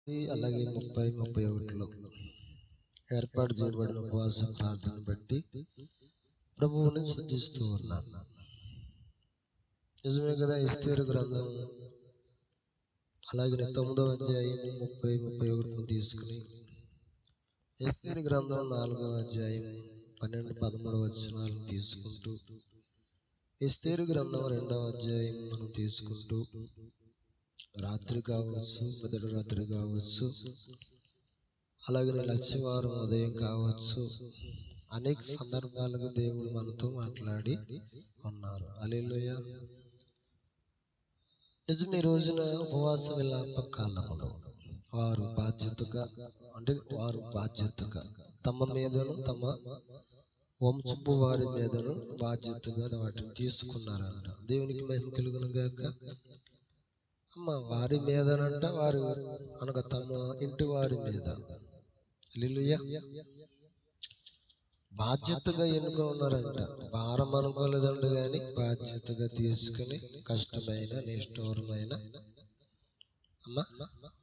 అలాగే 30-31లో ఏర్పాటు చేయబడిన ఉపవాస ప్రార్థన బట్టి ప్రభువుని స్తుతిస్తూ ఉన్నాను. నిజమే కదా. ఎస్తేరు గ్రంథం అలాగే 9వ అధ్యాయం 30-31 తీసుకుని ఎస్తేరు గ్రంథం 4వ అధ్యాయం 12-13 వచనాలను తీసుకుంటూ ఎస్తేరు గ్రంథం 2వ అధ్యాయం మనం తీసుకుంటూ రాత్రి కావచ్చు, మొదటి రాత్రి కావచ్చు, అలాగే లక్షవారం ఉదయం కావచ్చు, అనేక సందర్భాలుగా దేవుడు మనతో మాట్లాడి ఉన్నారు. హల్లెలూయా. నిజం. ఈ రోజున ఉపవాస విలాప కాలంలో వారు బాధ్యతగా తమ మీదను తమ వంశపు వారి మీదను బాధ్యతగా వాటిని తీసుకున్నారంట. దేవునికి మహిమ కలుగును గాక. వారి మీదనంట, వారు అనగా తమ ఇంటి వారి మీద హల్లెలూయా బాధ్యతగా ఎన్నుకున్నారంట. భారం అనుకోలేదండు కానీ బాధ్యతగా తీసుకుని కష్టమైన నిష్ఠూరమైన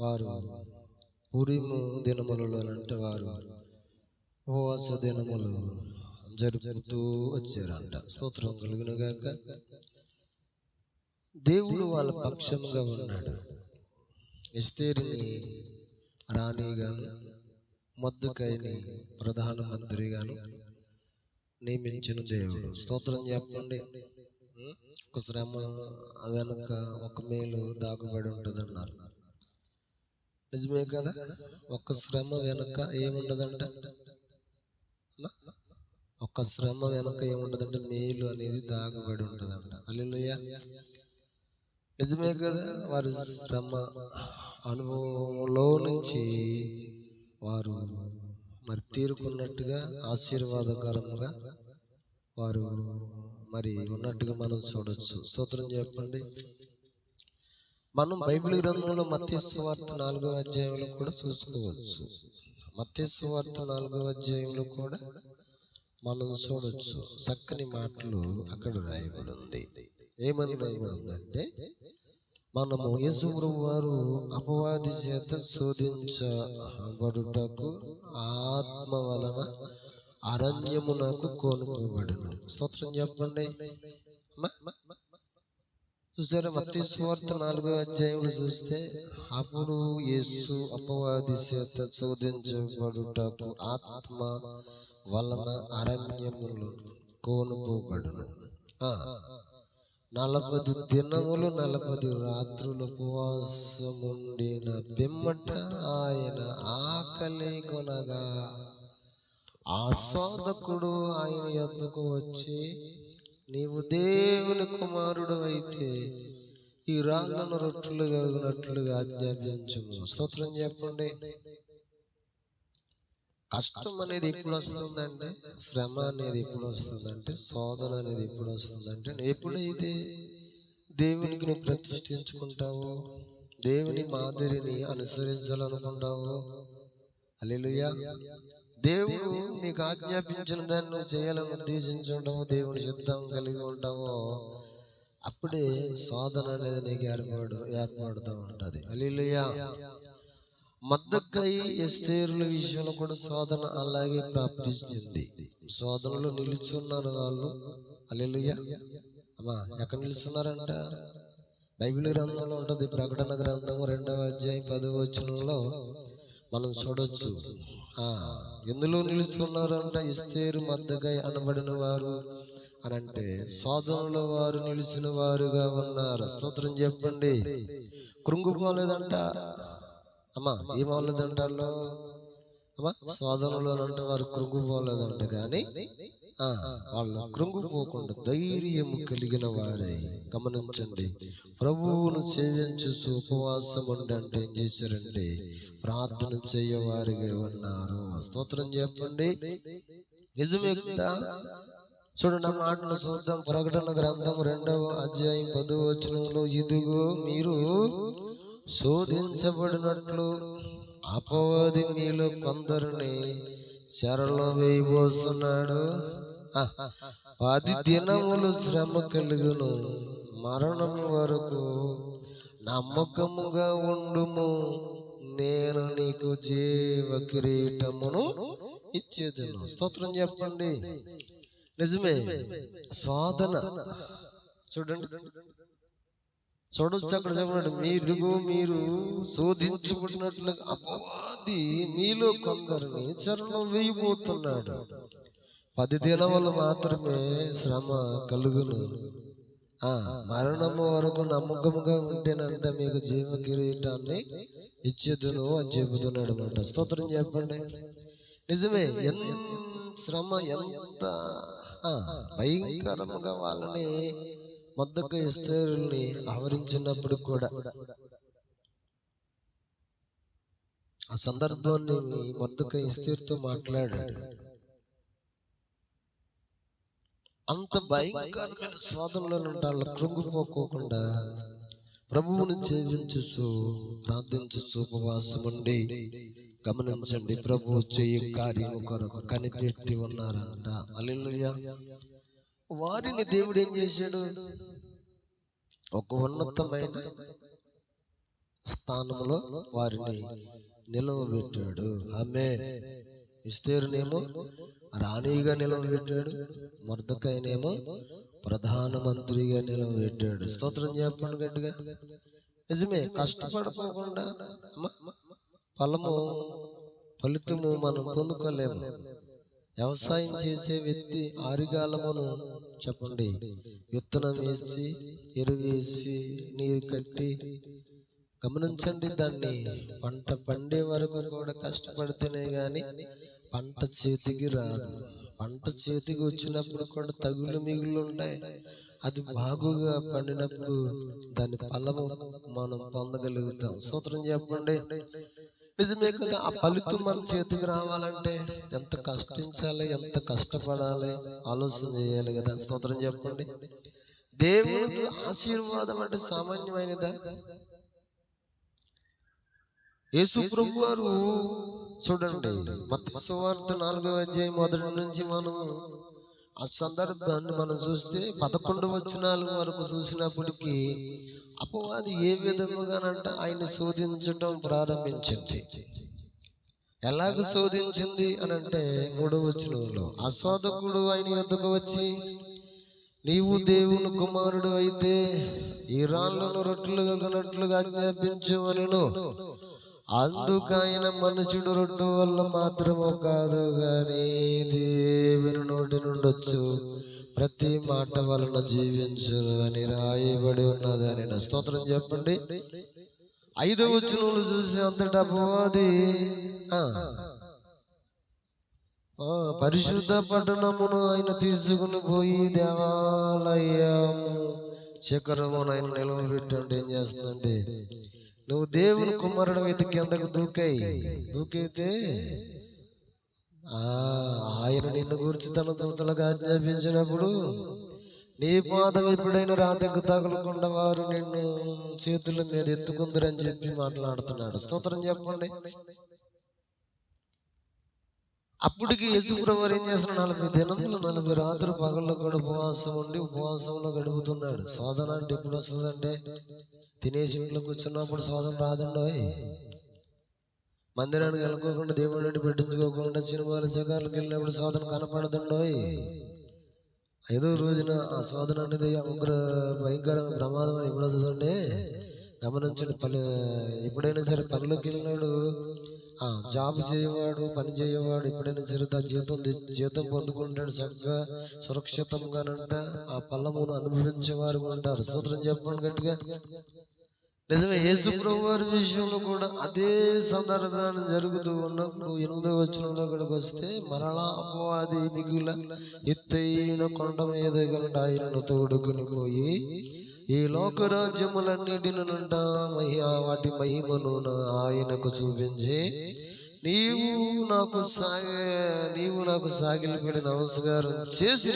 వారు పూరీము దినములలోనంటే వారు ఉపవాస దినములు జరుపుతూ వచ్చారంట. స్తోత్రం కలుగును గాక. దేవుడు వాళ్ళ పక్షంగా ఉన్నాడు. ఎస్తేరుని రాణిగాను, మొర్దెకైని ప్రధానమంత్రిగాను నియమించిన దేవుడు. స్తోత్రం చెప్పండి. ఒక శ్రమ వెనుక ఒక మేలు దాగుబడి ఉంటుంది అన్నారు. నిజమే కదా. ఒక శ్రమ వెనుక ఏముండదంట, ఒక శ్రమ వెనుక ఏముండదంటే మేలు అనేది దాగుబడి ఉంటుందంట. హల్లెలూయా. నిజమే కదా. వారి శ్రమ అనుభవంలో నుంచి వారు మరి తీరుకున్నట్టుగా ఆశీర్వాదకరంగా వారు మరి ఉన్నట్టుగా మనం చూడొచ్చు. స్తోత్రం చెప్పండి. మనం బైబిల్ గ్రంథంలో మత్తయి సువార్త 4వ అధ్యాయంలో కూడా చూసుకోవచ్చు. మత్తయి సువార్త 4వ అధ్యాయంలో కూడా మనం చూడొచ్చు. చక్కని మాటలు అక్కడ రాయబడి ఉంది. ఏమని రాయబడి ఉందంటే, మనము యేసు ప్రభువు వారు అపవాది చేత శోధించబడుటకు ఆత్మ వలన అరణ్యమునకు కొనుకోబడును. స్తోత్రం చెప్పండి. చూసారా, మత్తయి సువార్త 4వ అధ్యాయంలో చూస్తే, అప్పుడు యేసు అపవాది చేత శోధించబడుటకు ఆత్మ వలన అరణ్యములు కొనుకోబడును. 40 దినములు 40 రాత్రులు ఉపవాసముండిన పిమ్మట ఆయన ఆకలి కొనగా ఆ శోధకుడు ఆయన యొద్దకు వచ్చి, నీవు దేవుని కుమారుడు అయితే ఈ రాళ్ళను రొట్టెలుగా అగునట్లుగా ఆజ్ఞాపించుము. స్తోత్రం చెప్పండి. కష్టం అనేది ఎప్పుడు వస్తుందంటే, శ్రమ అనేది ఎప్పుడు వస్తుందంటే, శోధన అనేది ఎప్పుడు వస్తుందంటే, ఎప్పుడైతే దేవునికి నువ్వు ప్రతిష్ఠించుకుంటావో, దేవుని మాదిరిని అనుసరించాలనుకుంటావో, హల్లెలూయా, దేవుడు నీకు ఆజ్ఞాపించిన దాన్ని నువ్వు చేయాలని ఉద్దేశించి ఉంటావో, దేవుని చిత్తం కలిగి ఉంటావో, అప్పుడే శోధన అనేది నీకు ఏర్పడుతూ ఉంటుంది. హల్లెలూయా. మొర్దెకై ఎస్తేరుల విషయంలో కూడా శోధన అలాగే ప్రాప్తించింది. శోధనలో నిలుచున్నారు వాళ్ళు. హల్లెలూయా. ఎక్కడ నిలుచున్నారంట? బైబిల్ గ్రంథంలో ఉంటుంది. ప్రకటన గ్రంథం 2వ అధ్యాయం 10వ వచనంలో మనం చూడొచ్చు. ఎందులో నిలుచున్నారంట? ఎస్తేరు మొర్దెకై అనబడిన వారు అని అంటే శోధనలో వారు నిలిచిన వారుగా ఉన్నారు. స్తోత్రం చెప్పండి. కృంగిపోలేదంట. ఏమవలేదంటాలో శోధనలో అంటే వారు కృంగిపోలేదంట. కానీ వాళ్ళు కృంగిపోకుండా ధైర్యము కలిగిన వారే. గమనించండి. ప్రభువును సేవించు ఉపవాసం ఉండంటే ఏం చేశారండి? ప్రార్థన చేయవారిగా ఉన్నారు. స్తోత్రం చెప్పండి. నిజమే కదా. చూడండి, ఆ మాటను చూద్దాం. ప్రకటన గ్రంథం 2వ అధ్యాయం 10వ వచనంలో, ఇదిగో మీరు శోధించబడినట్లు అపవాది మీలో కొందరిని చెరలో వేయబోతున్నాడు. 10 దినములు శ్రమ కలుగును, మరణం వరకు నమ్మకముగా ఉండుము, నేను నీకు జీవ కిరీటమును ఇచ్చేదను. స్తోత్రం చెప్పండి. నిజమే, శోధన చూడండి, చూడొచ్చు అక్కడ చెప్పండి. మీరు శోధించబడినట్లుగా అపవాది మీలో కొందరిని చెరలో వేయబోతున్నాడు. 10 దినములు మాత్రమే శ్రమ కలుగును, మరణము వరకు నమ్మకముగా ఉంటేనంట మీకు జీవ కిరీటాన్ని ఇచ్చేదును అని చెబుతున్నాడు అనమాట. స్తోత్రం చెప్పండి. నిజమే, ఎంత శ్రమ, ఎంత భయంకరముగా వాళ్ళని మొర్దెకై ఎస్తేరుల్ని ఆవరించినప్పుడు కూడా ఆ సందర్భాన్ని మొర్దెకై ఎస్తేరుతో మాట్లాడాడు. అంత భయంకరమైన శోధనలో నుండి వాళ్ళు కృంగిపోకోకుండా ప్రభువుని సేవించు, ప్రార్థించు, ఉపవాసం ఉండి గమనించండి, ప్రభు చేయు కార్యము కొరకు కనిపెట్టి ఉన్నారంట. హల్లెలూయా. వారిని దేవుడు ఏం చేశాడు? ఒక ఉన్నతమైన స్థానంలో వారిని నిలవబెట్టాడు. ఆమేన్. ఎస్తేరునేమో రాణిగా నిలవబెట్టాడు, మొర్దెకైనేమో ప్రధానమంత్రిగా నిలవబెట్టాడు. స్తోత్రం చెప్పండి గట్టిగా. నిజమే, కష్టపడకుండా ఫలితము మనం పొందుకోలేము. వ్యవసాయం చేసే వ్యక్తి ఆరిగాలమును చెప్పండి, విత్తనం వేసి, ఎరువేసి, నీరు కట్టి గమనించండి, దాన్ని పంట పండే వరకు కూడా కష్టపడితేనే గాని పంట చేతికి రాదు. పంట చేతికి వచ్చినప్పుడు కూడా తగులు మిగులు ఉంటాయి. అది బాగుగా పండినప్పుడు దాని ఫలము మనం పొందగలుగుతాం. స్తోత్రం చెప్పండి. నిజమే కదా. ఆ ఫలితం మన చేతికి రావాలంటే ఎంత కష్టించాలి, ఎంత కష్టపడాలి, ఆలోచన చేయాలి కదా. స్తోత్రం చెప్పండి. దేవుని ఆశీర్వాదం అంటే సామాన్యమైనదా? యేసు ప్రభు వారు చూడండి, మత్తయి సువార్త 4వ అధ్యాయం మొదటి నుంచి మనము ఆ సందర్భాన్ని మనం చూస్తే 11 వచనాల వరకు చూసినప్పటికీ అపవాది ఏ విధముగానంట ఆయన శోధించటం ప్రారంభించింది. ఎలాగ శోధించింది అని అంటే 3వ వచనంలో, ఆ శోధకుడు ఆయన యొద్దకు వచ్చి, నీవు దేవుని కుమారుడు అయితే ఈ రాళ్లను రొట్టెలుగా కొనట్లుగా ఆజ్ఞాపించమనెను. అందుకైన మనుషుడు రొట్టె వల్ల మాత్రము కాదు గాని దేవుని నోటి నుండొచ్చు ప్రతి మాట వలన జీవించును అని రాయబడి ఉన్నదని. స్తోత్రం చెప్పండి. 5వ వచనంలో చూసి అంతటా అపవాది పరిశుద్ధ పట్టణమును ఆయన తీసుకుని పోయి దేవాలయము శిఖరమును ఆయన నిలవబెట్టండి. ఏం చేస్తుందంటే, నువ్వు దేవుని కుమారుడు అయితే కిందకు దూకైతే ఆయన నిన్ను గురించి తన దూతలకు ఆజ్ఞాపించినప్పుడు నీ పాదం ఎప్పుడైనా రాతికి తగలకుండా వారు నిన్ను చేతుల మీద ఎత్తుకుందరని చెప్పి మాట్లాడుతున్నాడు. స్తోత్రం చెప్పండి. అప్పటికి యేసు ప్రభువు ఏం చేస్తున్నాడు? 40 దినములు 40 రాత్రులు పగళ్ళు కూడా ఉపవాసం ఉండి ఉపవాసంలో గడుపుతున్నాడు. శోధన అంటే ఎప్పుడు వస్తుందంటే, తినేసి ఇంట్లో కూర్చున్నప్పుడు శోధన రాదండోయ్. మందిరానికి వెళ్ళకోకుండా, దేవుడి నుండి పెట్టించుకోకుండా, సినిమాలు శిఖరాలకు వెళ్ళినప్పుడు శోధన కనపడదండోయ్. 5వ రోజున ఆ శోధన అనేది భయంకరమైన ప్రమాదం అని ఎప్పుడు వస్తుందండి? గమనించండి. ఎప్పుడైనా సరే పనిలోకి వెళ్ళినాడు, జాబ్ చేయవాడు, పని చేయవాడు ఎప్పుడైనా సరే జీతం పొందుకుంటాడు, చక్కగా సురక్షితంగానంట ఆ ఫలమును అనుభవించేవారు ఉంటారు. స్తోత్రం చెప్పండి గట్టిగా. నిజమే, యేసు ప్రభు వారి విషయంలో కూడా అదే సందర్భాన్ని జరుగుతూ ఉన్నప్పుడు 8వ వచనంలో ఇక్కడికి వస్తే, మరలా అపవాది మిగుల ఎత్తైన కొండ మీద ఆయనను తోడుకుని పోయి ఈ లోక రాజ్యములన్నిటినంట వాటి మహిమను ఆయనకు చూపించి, నీవు నాకు సాగిలిపడి నమస్కారం చేసి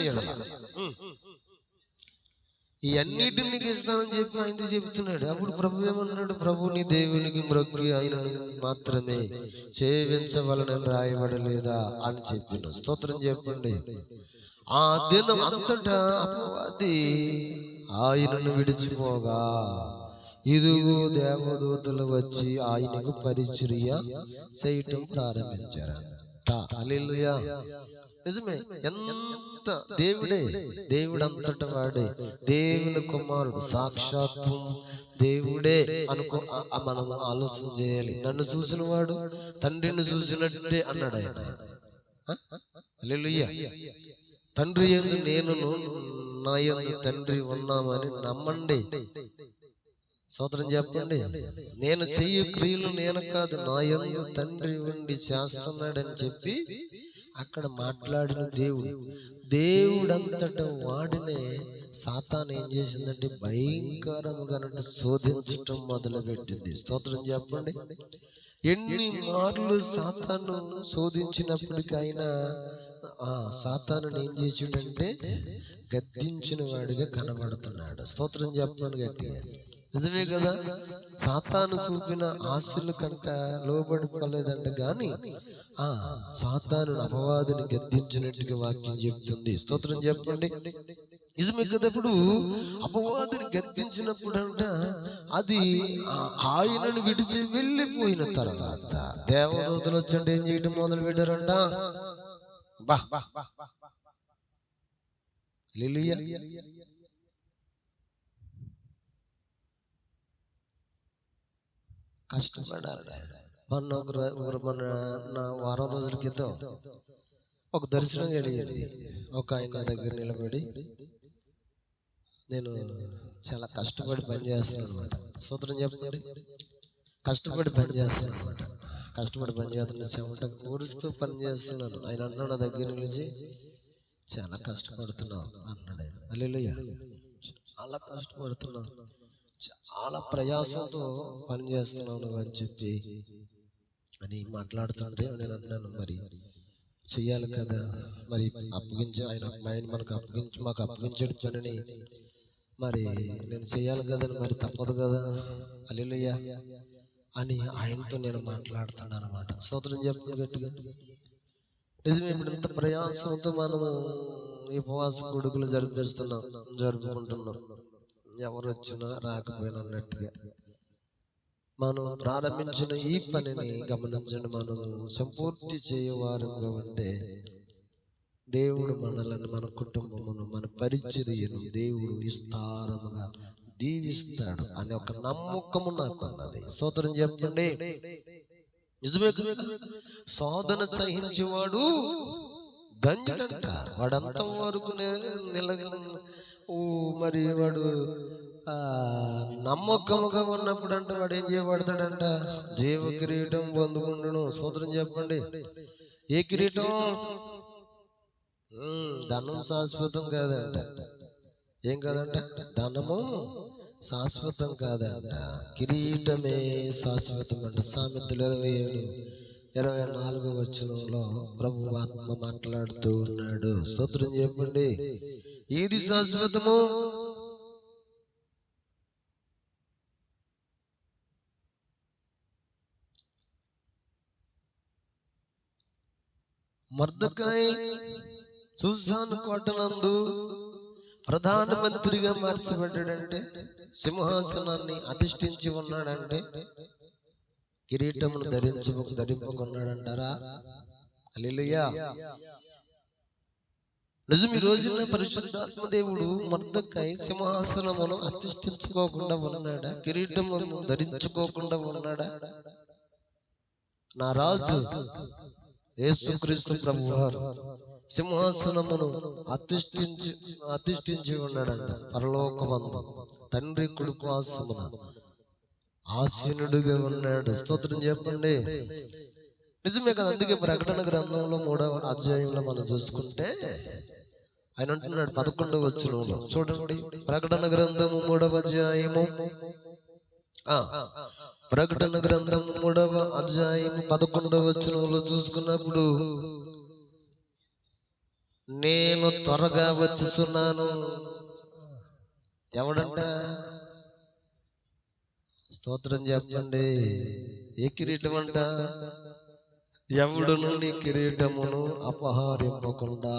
ఈ అన్నిటిని నీకు ఇస్తానని చెప్పి ఆయనతో చెబుతున్నాడు. అప్పుడు ప్రభు ఏమన్నాడు? ప్రభు నీ దేవునికి మ్రొక్కి ఆయనను మాత్రమే సేవించవలనని రాయబడలేదా అని చెప్పిన. స్తోత్రం చెప్పండి. ఆ దినం అంతటా అపవాది ఆయనను విడిచిపోగా ఇదిగో దేవదూతలు వచ్చి ఆయనకు పరిచర్య చేయటం ప్రారంభించారంట. హల్లెలూయా. నిజమే, ఎంత దేవుడంతట వాడే, దేవుని కుమారుడు, సాక్షాత్తు దేవుడే అనుకో. మనం ఆలోచన చేయాలి. నన్ను చూసిన వాడు తండ్రిని చూసినట్టే అన్నాడు ఆయన. హల్లెలూయా. తండ్రి యందు నేనును నా యందు తండ్రి ఉన్నామని నమ్మండి. స్తోత్రం చెప్పండి. నేను చెయ్యి క్రియలు నేను కాదు, నా యందు తండ్రి ఉండి చేస్తున్నాడని చెప్పి అక్కడ మాట్లాడిన దేవుడంతట వాడినే సాతాను ఏం చేసిందంటే భయంకరంగా శోధించటం మొదలు పెట్టింది. స్తోత్రం చెప్పండి. ఎన్ని మార్లు సాతాను శోధించినప్పటికీ ఆయన సాతాను ఏం చేసాడంటే గద్దించిన వాడిగా కనబడుతున్నాడు. స్తోత్రం చెప్పండి గట్టిగా. నిజమే కదా, సాతాను చూపిన ఆశల కంట లోబడిపోలేదంట గాని సాతాను అపవాదిని గద్దించినట్టుగా వాక్యం చెప్తుంది. స్తోత్రం చెప్పండి. నిజమే కదా. ఇప్పుడు అపవాదిని గద్దించినప్పుడు అంట అది ఆయనను విడిచి వెళ్ళిపోయిన తర్వాత దేవదూతలు వచ్చండి ఏం చేయటం మొదలు పెట్టారంట. హల్లెలూయా. కష్టపడాలి. మన వారం రోజుల క్రితం ఒక దర్శనం జరిగింది. ఒక ఆయన దగ్గర నిలబడి నేను చాలా కష్టపడి పనిచేస్తాను అనమాట. స్తోత్రం చెప్పండి. కష్టపడి పనిచేస్తాను అనమాట. కష్టపడి పనిచేస్తున్న చెమట ఊరుస్తూ పనిచేస్తున్నాను. ఆయన అన్నాడు నా దగ్గర నిలిచి, చాలా కష్టపడుతున్నావు అన్నాడు ఆయన. హల్లెలూయా. చాలా కష్టపడుతున్నావు, చాలా ప్రయాసంతో పనిచేస్తున్నాను అని చెప్పి అని మాట్లాడుతుంటే నేను అన్నాను, మరి చెయ్యాలి కదా, మరి ఆయన మాకు అప్పగించే పనిని మరి నేను చెయ్యాలి కదని, మరి తప్పదు కదా. హల్లెలూయా అని ఆయనతో నేను మాట్లాడుతున్నాను అనమాట. స్తోత్రం చెప్పండి గట్టిగా. నిజమే, ఇప్పుడు ఇంత ప్రయాసంతో మనము ఈ ఉపవాస కొడుకులు జరుపుకుంటున్నాం. ఎవరు వచ్చినా రాకపోయినా అన్నట్టుగా మనం ప్రారంభించిన ఈ పనిని గమనించండి. మనం సంపూర్తి చేయవారంగా ఉంటే దేవుడు మనలను, మన కుటుంబమును, మన పరిచర్యను దేవుడు విస్తారముగా దీవిస్తాడు అనే ఒక నమ్మకము నాకు అన్నది. స్తోత్రం చెప్పండి. నిజమే, శోధన సహించేవాడు ధన్యుడంట. వాడంతం వరకు మరి వాడు నమ్మకముగా ఉన్నప్పుడు అంటే వాడు ఏం చేయబడతాడంట, జీవ కిరీటం పొందుకుంటును. స్తోత్రం చెప్పండి. ఏ కిరీటం? ధనం శాశ్వతం కాదంట. ఏం కాదంట? ధనము శాశ్వతం కాదంట, కిరీటమే శాశ్వతం అంట. సామెతలు 27:24 వచనంలో ప్రభు ఆత్మ మాట్లాడుతూ ఉన్నాడు. స్తోత్రం చెప్పండి. ఏది శాశ్వతము? మొర్దెకై సూసాను కోటనందు ప్రధానమంత్రిగా మార్చబడ్డాడంటే, సింహాసనాన్ని అధిష్ఠించి ఉన్నాడంటే, కిరీటమును ధరింపకున్నాడంటారా? హల్లెలూయా. నిజం, ఈ రోజున పరిశుద్ధాత్మ దేవుడు మొర్దెకై సింహాసనమును అధిష్ఠించుకోకుండా ఉన్నాడా? కిరీటమును ధరించుకోకుండా ఉన్నాడా? నా రాజు యేసుక్రీస్తు ప్రభువారు సింహాసనమును అధిష్ఠించి ఉన్నాడంట. పరలోకమందు తండ్రి కొడుకు ఆసనమున ఆసీనుడిగా ఉన్నాడు. స్తోత్రం చెప్పండి. నిజమే కదా. అందుకే ప్రకటన గ్రంథంలో 3వ అధ్యాయంలో మనం చూసుకుంటే ఆయన అంటున్నాడు 11వ వచనంలో, చూడండి. ప్రకటన గ్రంథము 3వ అధ్యాయము, ప్రకటన గ్రంథం 3వ అధ్యాయం 11వ వచనంలో చూసుకున్నప్పుడు, నేను త్వరగా వచ్చుచున్నాను. ఎవడంట? స్తోత్రం చెప్పండి. ఏ కిరీటం అంట? ఎవడును నీ కిరీటమును అపహరింపకుండా.